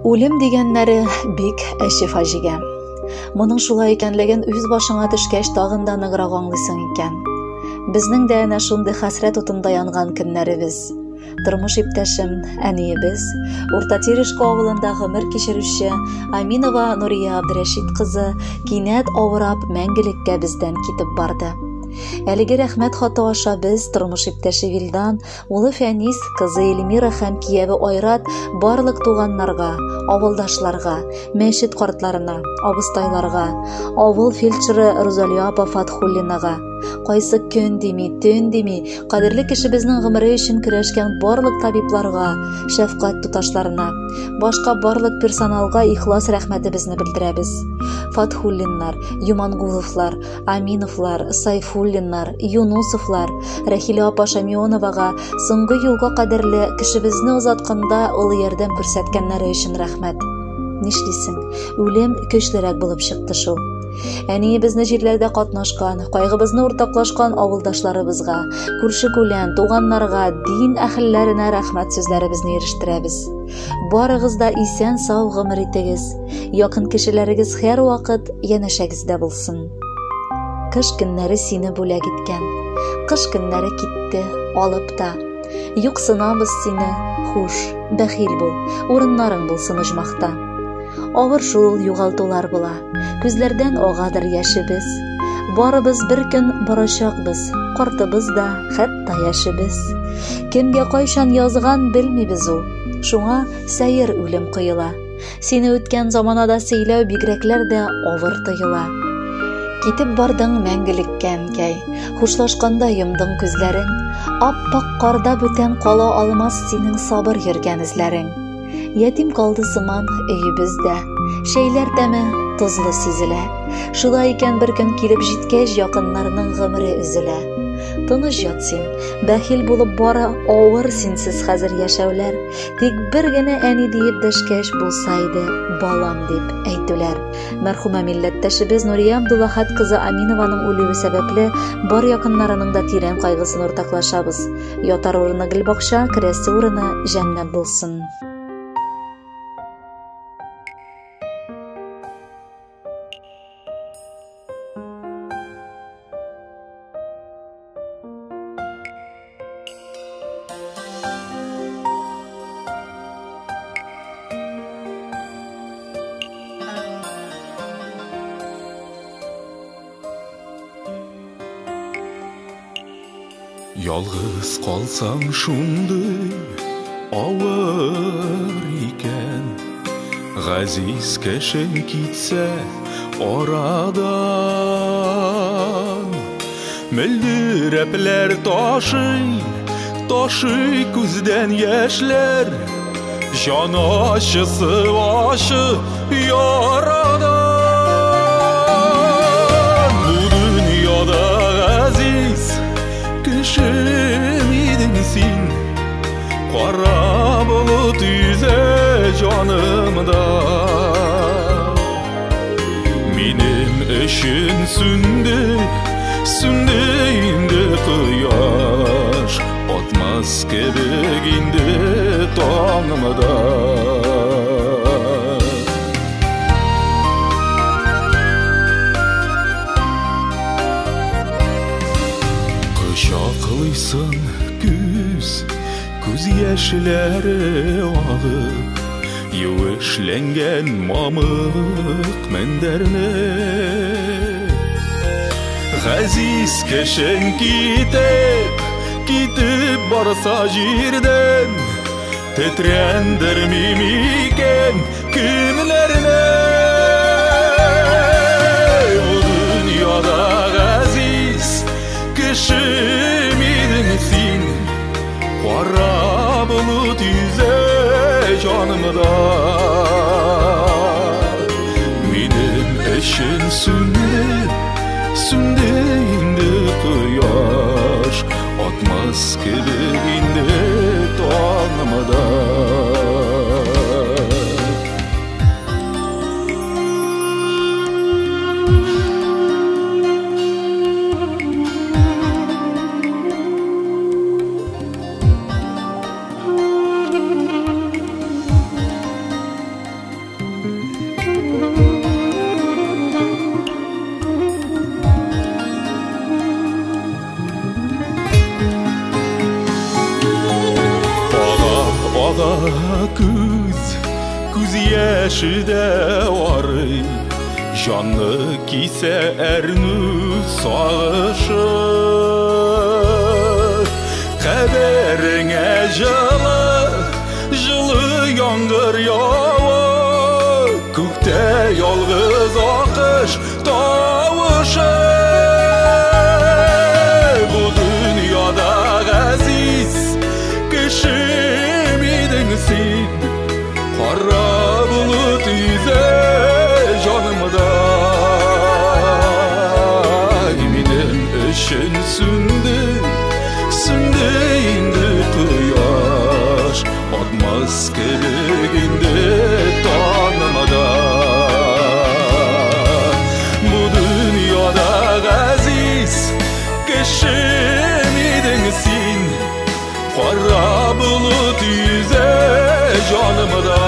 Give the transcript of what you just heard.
Үлем дигәннәре бик әче фаҗига. Моның шулай икәнлеген үз башыңа төшкәч тагын да ныграк аңлыйсың икән. Безнең дә әнә шундый хәсрәт утында янган көннәребез. Тормыш иптәшем, әниебез, Урта Терешко авылында гомер кичерүче Аминова Нурия Абдрәшит кызы кинәт авырап мәңгелеккә бездән китеп барды. Әлеге рәхмәт хаты аша без тормыш иптәше Вилдан, улы Фәнис, кызы Эльмира һәм кияве Айрат барлык туганнарга, авылдашларга, мәчет картларына, абыстайларга, авыл фельдшеры Розалия апа Фатхуллинага, кайсы көн дими, төн дими, кадерле кешебезнең гомере өчен көрәшкән барлык табибларга, шәфкать туташларына, башка барлык персоналга ихлас рәхмәтебезне белдерәбез. Фатхуллиннар, Юмангуловлар, Аминовлар, Сайфуллиннар, Юнусовлар, Рәхилә апа Шамионовага соңгы юлга кадерле кешебезне озатканда улы ярдәм күрсәткәннәре өчен рәхмәт. Нишлисең, үлем көчлерәк булып чыкты шул. Әниебезне җирләрдә катнашкан, кайгыбызны уртаклашкан авылдашларыбызга, күрше-күлән, туганнарга, дин әһелләренә рәхмәт сүзләребезне ирештерәбез. Барыгыз да исән сау гомер итегез. Якын кешеләрегез һәр вакыт янәшәгездә булсын. Кыш көннәре сине бүләк иткән. Кыш көннәре китте, алып та. Юксынабыз сине, хуш, бәхил бул, урыннарың булсын оҗмакта. Авыр шул югалтулар була, күзләрдән агадыр яшебез. Барыбыз бер көн барачакбыз, картыбыз да, хәтта яшебез. Кемгә кайчан язган белмибез ул, шуңа сәер үлем кыйыла. Сине үткән заманада сөйләү бигрәкләр дә авыр тойыла. Китеп бардың мәңгелеккә әнкәй, хушлашканда йомдың күзләрең, ап-пак карда бүтән кала алмас синең сабыр йөргән эзләрең. Ятим калды сыман өйебездә, шәйләр тәме тозлы сизелә. Шулай икән бер көн килеп җиткәч якыннарның гомере өзелә. Тыныч ят син, бәхил булып бара авыр синсез хәзер яшәүләр. Тик бер генә әни диеп дәшкәч булса иде, балам дип әйтүләр. Мәрхүмә милләттәшебез Нурия Абдуллахат кызы Аминованың үлүе сәбәпле бар якыннарының да тирән кайгысын уртаклашабыз. Ятар урыны гөлбакча, керәсе урыны җәннәт булсын. Yalğız qalsam şunday avır икән, Газиз кешең китсә арадан. Мөлдерәпләр ташый күздән яшьләр, Җан ачысы ашы ярадан. Бу дөньяда газиз кешем идең син, Кара болыт yüзә җанымда. Минем өчен сүнде инде кояш, Атмас кебек инде таңымда. Кочаклыйсың күз яшьләре агып, Юешләнгән мамык мендәрне. Газиз кешең китеп барса җирдән, Тетрәндерми микән көннәрне. Бу дөньяда газиз кешем идең син, Кара болыт yüзә җанымда. Минем өчен сүнде инде кояш, Атмас кебек инде таңымда. Ağa kız yaşıda var. Canlı kise ernu sağışı. Kaderine жылы yağmur yağır. Көкте yalğız akış tavışı. Bu dünyada aziz kişim idin sen. Kara bulut yüze canımda. Ümidin ışın söndü indi quyosh. Otmas kerak endi tanımada. Bu dunyoda aziz kishim eding sen. Qora bulut yuzi jonimda.